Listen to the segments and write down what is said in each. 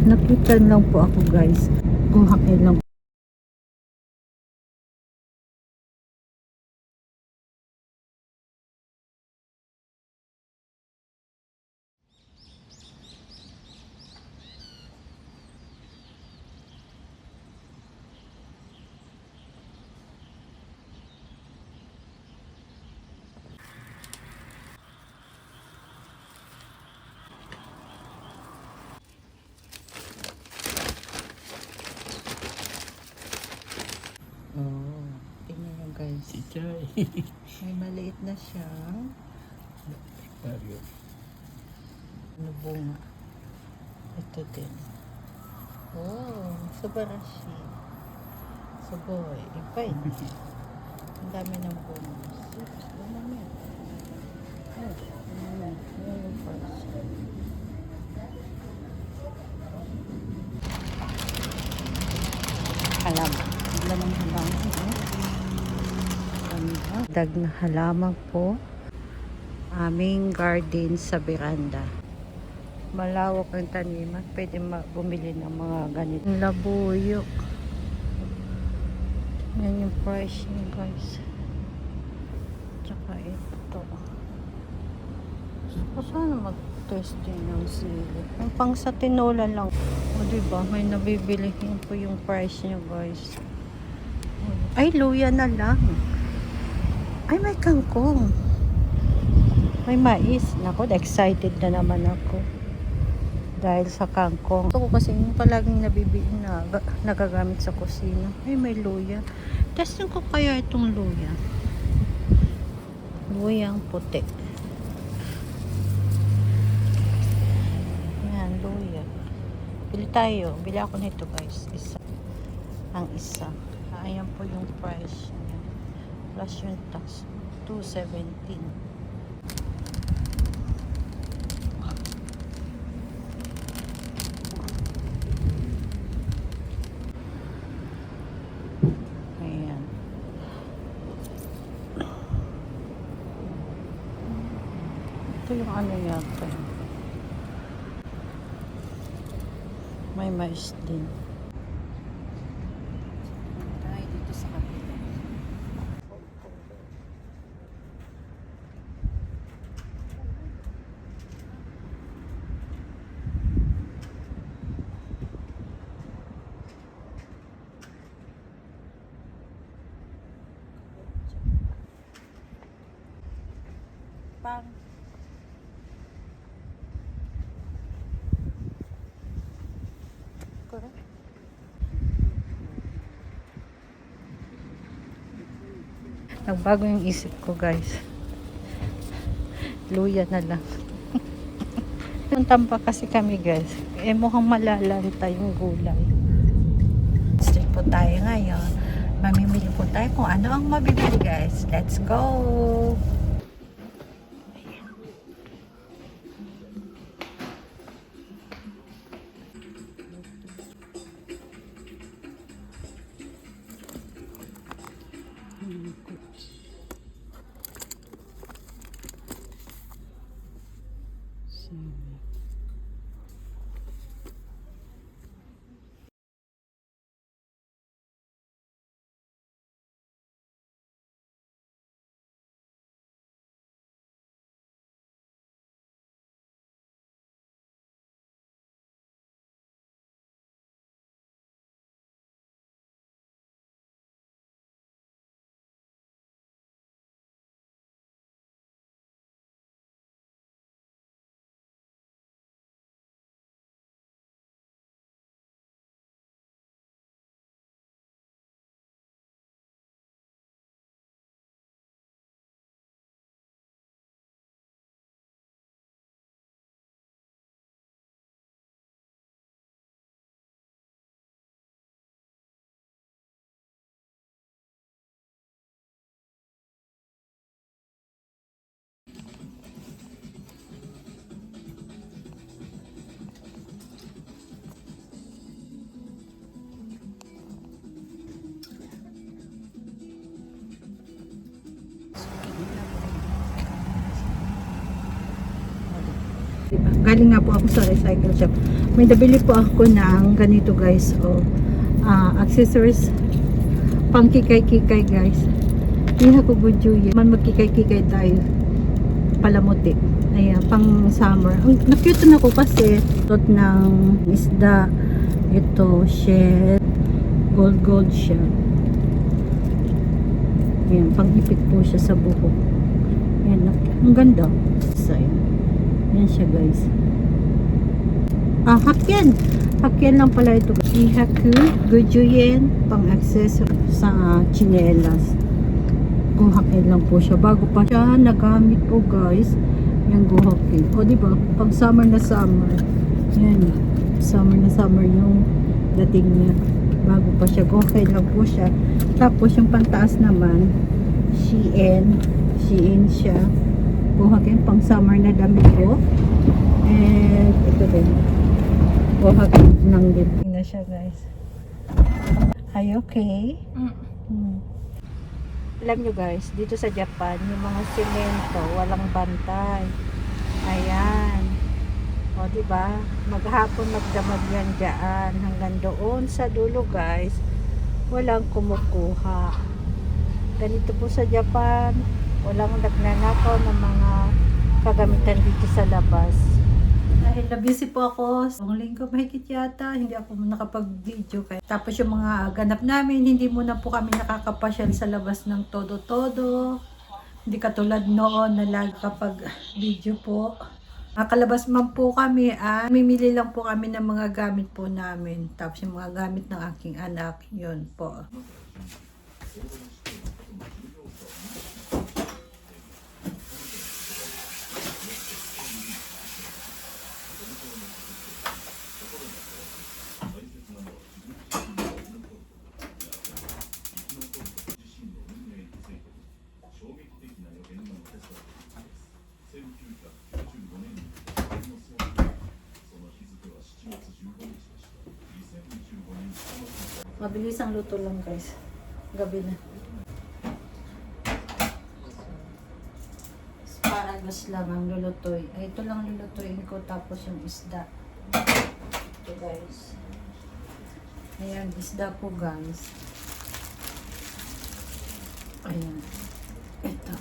Nakita lang po ako guys. Kumain lang. Oh, tingnan nyo guys. Cichay. May maliit na siya. Ano bunga? Ito din. Oh, subarashi. Suboy. Ipay. Ang dami ng bunga. Oops, ano na? Oh, ano na? Ano yung first? Halaman. Ang ng halaman. Dag na halaman po. Aming garden sa veranda. Malawak ang taniman. Pwede bumili ng mga ganito. Labuyo. Yan yung price niya guys. Tsaka ito. So, sana mag-testing ng sili. Yung pang sa tinola lang. O diba, may nabibili. Yan po yung price niya guys. Ay, luya na lang. Ay, may kangkong. May mais. Naku, excited na naman ako. Dahil sa kangkong. Ito ko kasi yung palaging nabibili na nagagamit sa kusina. Ay, may luya. Testing ko kaya itong luya. Luyang puti. Yan, luya. Bili tayo. Bili ako nito guys. Isa. Ang isa. Ayan po yung price niya. Plus yung tax. 217. Ayan. Ito yung ano yata. May mais din. Tayo dito sa kapila. Pang correct. Nagbago yung isip ko guys. Luya na lang. Puntan pa kasi kami guys. Eh mukhang malalanta yung gulay. Street po tayo ngayon. Mamimili po tayo kung ano ang mabibili guys. Let's go! galing nga po ako sa recycle shop. May nabili po ako ng ganito guys. Accessories pang kikay-kikay guys. Hindi ako budyo man magkikay-kikay tayo. Palamuti. Ayan, pang summer. Ang na-cute na ko kasi tot ng isda. Ito, shell. Gold shell. Ayan, pang-ipit po siya sa buhok. Ayan, ang ganda. Ayan siya guys. Hakyan. Hakyan lang pala ito. Ihaku, Gojuyen, pang-accessory sa chinelas. Kung hakyan lang po siya. Bago pa siya nagamit po guys. Yung guhaki. O diba? Pag summer na summer. Yan. Summer na summer yung dating niya. Bago pa siya. Guhaki lang po siya. Tapos yung pantaas naman. Shein siya. Guhaki pang summer na damit ko. And ito din. Guhaki ng din na siya guys. Are you okay? Alam nyo guys, dito sa Japan, yung mga semento, walang bantay. Ayan. O, diba? Maghapon magdamag yan dyan. Hanggang doon sa dulo guys, walang kumukuha. Ganito po sa Japan, walang nagnanakaw ng mga kagamitan dito sa labas. Dahil busy po ako, ang linggo mahigit yata, hindi ako nakapag-video kayo. Tapos yung mga ganap namin, hindi muna po kami nakakapasyal sa labas ng todo-todo. Hindi katulad noon na lagi kapag video po. Makalabas man po kami, mimili lang po kami ng mga gamit po namin. Tapos yung mga gamit ng aking anak, yun po. Mabilis ang luto lang guys. Gabi na. Asparagus lang ang lulutoy. Ay, ito lang lulutoyin ko tapos yung isda. Ito guys. Ayan, isda po guys. Ayan. Ito.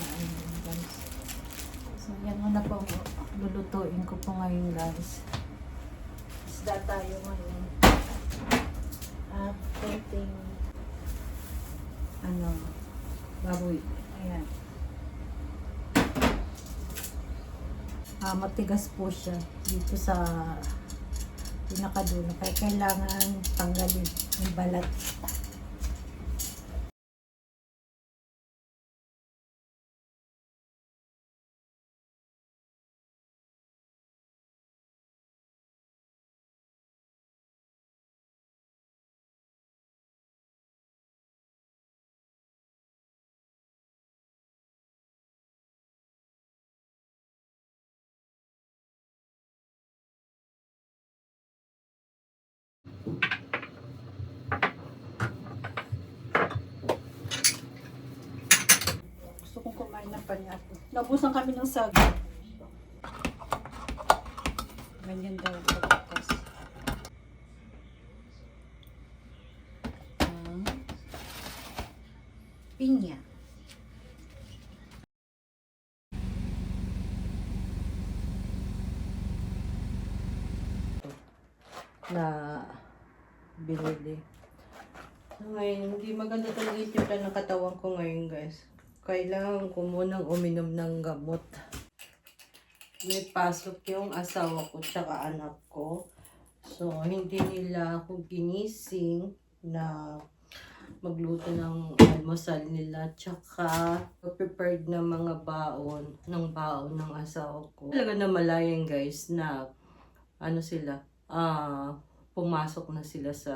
Ayan guys. So, yan muna po lulutuin ko po ngayon guys. Isda tayo ngayon. At konting baboy. Ayan. Matigas po siya dito sa pinakadulo. Kaya kailangan tanggalin yung balat. Gusto kong kumain ng panyato. Naubusan kami ng sago. Ganyan daw pagkakas. Pinya. Na binili. Ngayon, hindi maganda talaga yung timpla ng katawan ko ngayon guys. Kailangan ko munang uminom ng gamot. May pasok yung asawa ko tsaka anak ko. So, hindi nila ako ginising na magluto ng almusal nila. Tsaka, prepared na mga baon ng asawa ko. Talaga na malayan guys na pumasok na sila sa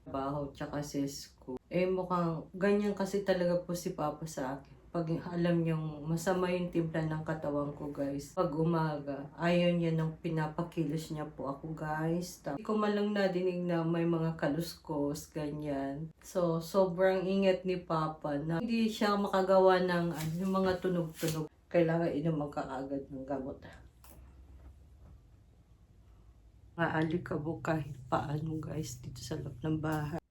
trabaho tsaka sa school. Mukhang ganyan kasi talaga po si Papa sa akin. Pag alam niyong masama yung timpla ng katawan ko guys, pag umaga, ayaw niya nang pinapakilos niya po ako guys. Hindi ko malang nadinig na may mga kaluskos, ganyan. So, sobrang ingat ni Papa na hindi siya makagawa ng yung mga tunog-tunog. Kailangan inuman ka agad ng gamot. Maalikabok kahit paano guys dito sa loob ng bahay.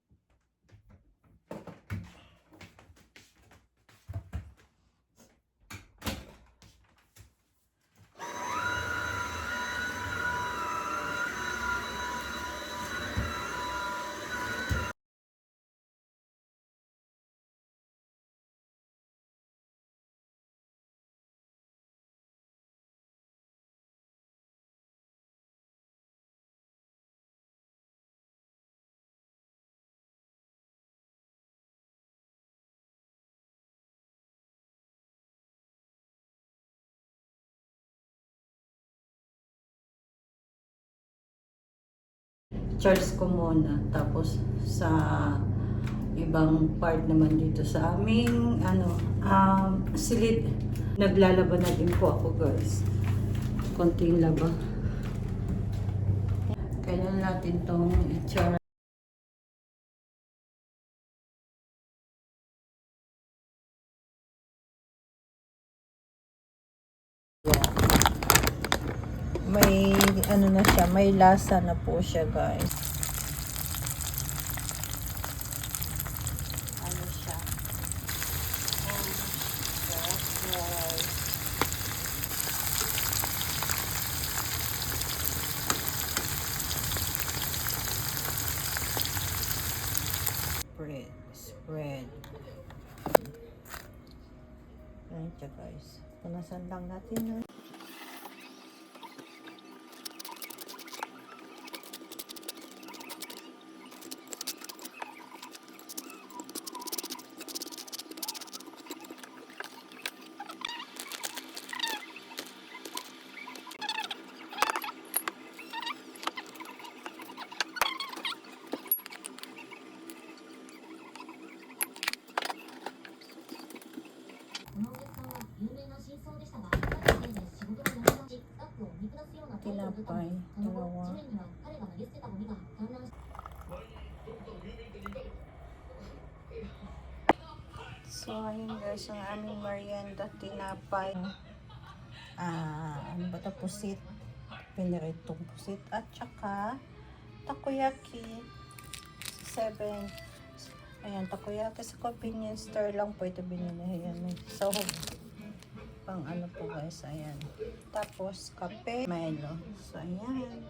Charge ko muna, tapos sa ibang part naman dito sa aming silid, naglalaba na din po ako guys, konting laba. Kailan natin tong i-charge. May ano na siya, may lasa na po siya guys. Ano siya? Guys. Spread. Ayan siya guys. Punasan lang natin na. Tinapay, dalawa. So, ayun guys, ang aming merienda, tinapay. Ano ba ito? Pusit. Piniritong pusit. At saka, takoyaki. 7. Ayan, takoyaki sa convenience store lang po ito binili. Ayan, so, pang ano po guys, ayan. Tapos, kape, Milo. So, ayan.